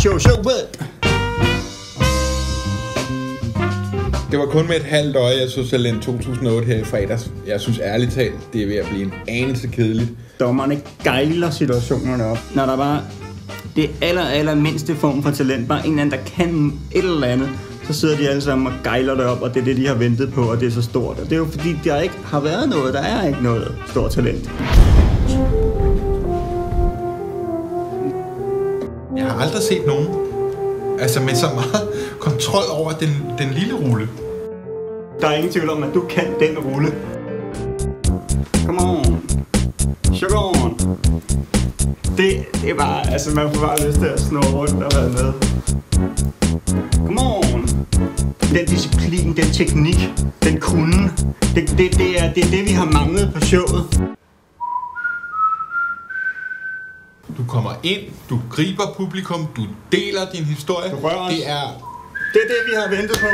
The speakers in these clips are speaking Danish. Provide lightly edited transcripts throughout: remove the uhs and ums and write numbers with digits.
What? Det var kun med et halvt øje, jeg så Talent 2008 her i fredags. Jeg synes ærligt talt, det er ved at blive en anelse kedeligt. Dommerne gejler situationerne op. Når der bare det aller mindste form for talent, bare en eller anden, der kan et eller andet, så sidder de alle sammen og gejler det op, og det er det, de har ventet på, og det er så stort. Og det er jo fordi, der ikke har været noget, der er ikke noget stort talent. Jeg har aldrig set nogen med så meget kontrol over den lille rulle. Der er ingen tvivl om, at du kan den rulle. Come on. Sugar on. Det er bare, man får bare lyst til at snurre rundt og være med. Come on. Den disciplin, den teknik, den kunde, det er det, vi har manglet på showet. Du kommer ind, du griber publikum, du deler din historie. Du rører os. Det er det, vi har ventet på.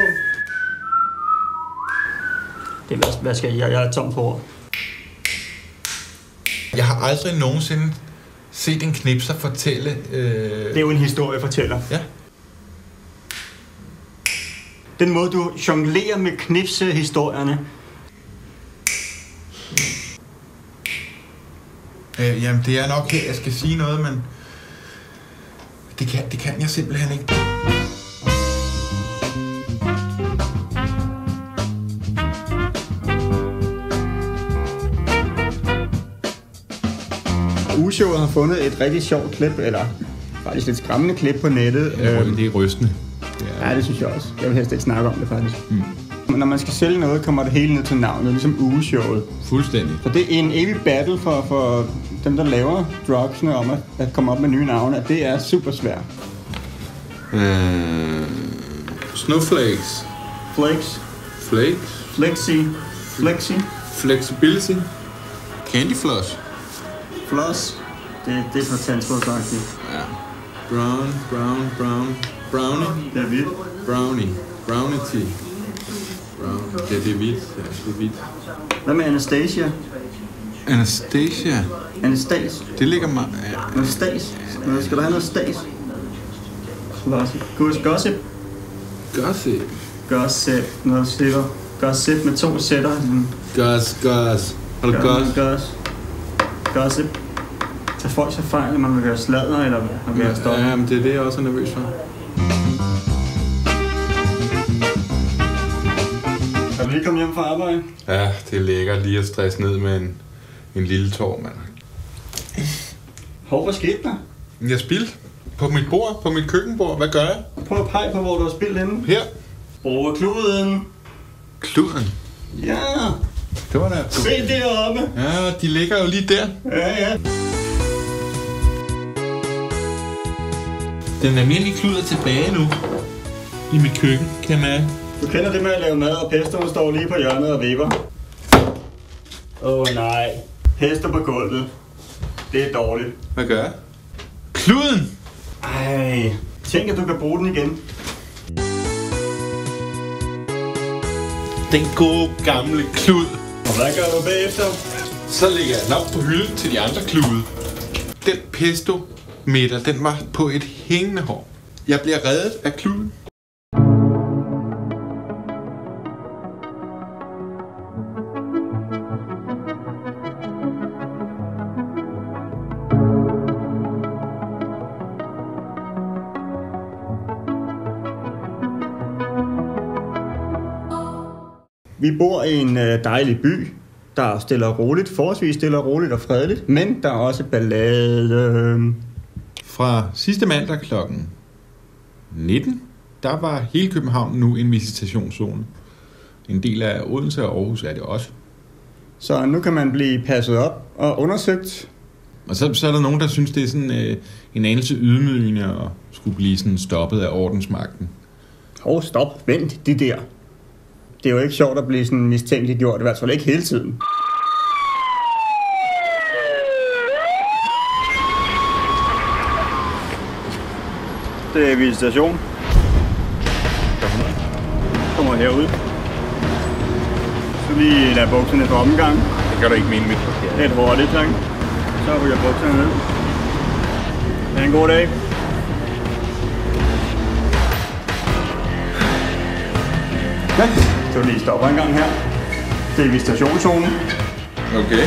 Hvad skal jeg? Jeg er tom på ord. Jeg har aldrig nogensinde set en knipser fortælle... Det er jo en historiefortæller. Ja. Den måde, du jonglerer med knipsehistorierne. Jamen, det er nok her, jeg skal sige noget, men... Det kan jeg simpelthen ikke. Ugeshowet har fundet et rigtig sjovt klip, eller faktisk lidt skræmmende klip på nettet. Det er rystende. Ja, det synes jeg også. Jeg vil helst ikke snakke om det, faktisk. Når man skal sælge noget, kommer det hele ned til navnet, ligesom Ugeshowet. Fuldstændig. Så det er en evig battle for dem, der laver drugsene om at komme op med nye navne, at det er super svært. Snowflakes. Flakes. Flakes. Flexi. Flexibility. Candy floss. Floss. Det er for tandsrådsagtigt. Ja. Brownie. Det er hvidt. Brownie tea. Det er hvidt. Ja, det er hvidt. Hvad med Anastasia? Anastasia. Anastas. Det ligger meget... Ja. Noget stas. Skal der have noget stas? Gossip. Gossip. Noget sætter. Gossip med 2 sætter. Gus. Har du gus? Gossip. Tag folk så fejl, at man vil gøre sladder, eller hvad vil stoppe? Ja, men det er det, jeg også er nervøs for. Er du lige kommet hjem fra arbejde? Ja, det er lækkert lige at stresse ned med en lille tår, mand. Hvad skete der? Jeg spildte på mit bord, på mit køkkenbord. Hvad gør jeg? Prøv at pege på, hvor du har spildt henne. Her. Over kluden. Kluden? Ja. Det var der. Se deroppe. Ja, de ligger jo lige der. Ja. Den almindelige klud er tilbage nu. I mit køkken, kan jeg. Du kender det med at lave mad, og pestoen står lige på hjørnet og vipper. Nej. Pesto på gulvet. Det er dårligt. Hvad gør jeg? Kluden! Ej. Tænk, at du kan bruge den igen. Den gode gamle klud. Og hvad gør du bagefter? Så lægger jeg den op på hylden til de andre klude. Den pesto middag, den var på et hængende hår. Jeg bliver reddet af kluden. Vi bor i en dejlig by, der er stille og roligt, forholdsvis stille og roligt og fredeligt, men der er også ballade. Fra sidste mandag kl. 19, der var hele København nu en visitationszone. En del af Odense og Aarhus er det også. Så nu kan man blive passet op og undersøgt. Og så er der nogen, der synes, det er sådan en anelse ydmygende at skulle blive sådan stoppet af ordensmagten. Stop. Vent, de der. Det er jo ikke sjovt at blive sådan mistænkeligt gjort, i hvert fald ikke hele tiden. Det er visitation. Kommer herud. Så lige lader bukserne for omgang. Det kan du ikke mene midt på. Lidt hurtigt, tak. Så ryger bukserne ned. Ha' en god dag. Okay, så lige stopper en gang her. Det er visitationszonen. Okay.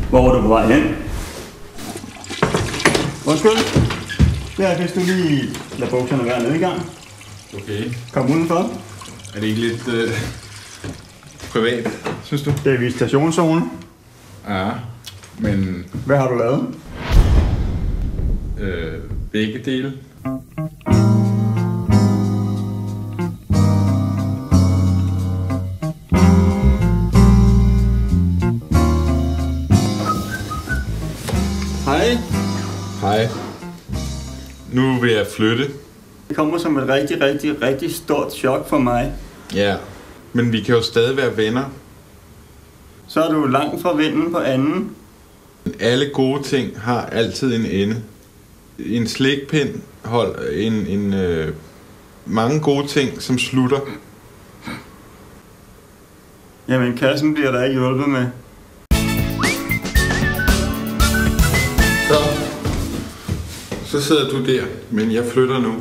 Hvor er du på vej hen? Undskyld. Der, hvis du lige lader bukserne være nede i gang. Okay. Kom udenfor. Er det ikke lidt privat, synes du? Det er visitationszone. Ja, men Hvad har du lavet? begge dele. Hej. Hej. Nu vil jeg flytte. Det kommer som et rigtig stort chok for mig. Ja, men vi kan jo stadig være venner. Så er du langt fra vinden på anden. Alle gode ting har altid en ende. En slikpind holder mange gode ting, som slutter. Jamen, kassen bliver der ikke hjulpet med. Så sidder du der, men jeg flytter nu.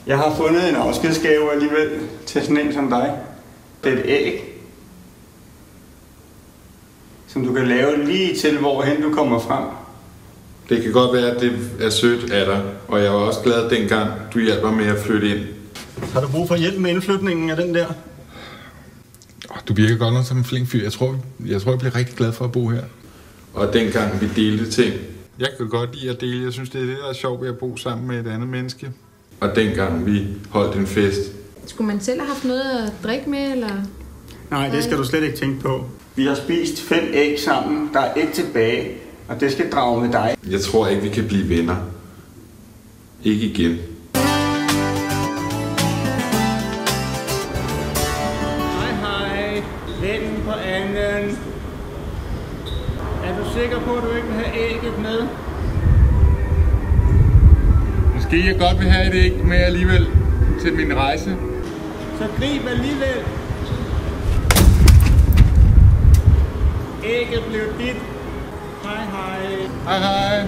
Jeg har fundet en afskedsgave alligevel til sådan en som dig. Det er et æg, som du kan lave lige til, hvorhen du kommer frem. Det kan godt være, at det er sødt af dig, og jeg var også glad dengang, du hjælper med at flytte ind. Har du brug for hjælp med indflytningen af den der? Du virker godt nok som en flink fyr. Jeg tror, jeg bliver rigtig glad for at bo her. Og dengang vi delte ting. Jeg kan godt lide at dele. Jeg synes, det er det, der er sjovt ved at bo sammen med et andet menneske. Og dengang vi holdt en fest. Skulle man selv have haft noget at drikke med, eller? Nej, det skal du slet ikke tænke på. Vi har spist 5 æg sammen. Der er 1 tilbage, og det skal drage med dig. Jeg tror ikke, vi kan blive venner. Ikke igen. Hej. Vinden på anden. Er du sikker på, at du ikke vil have ægget med? Måske jeg godt vil have et æg med alligevel til min rejse. Så grib alligevel. Ægget blev dit. Hej. Hej.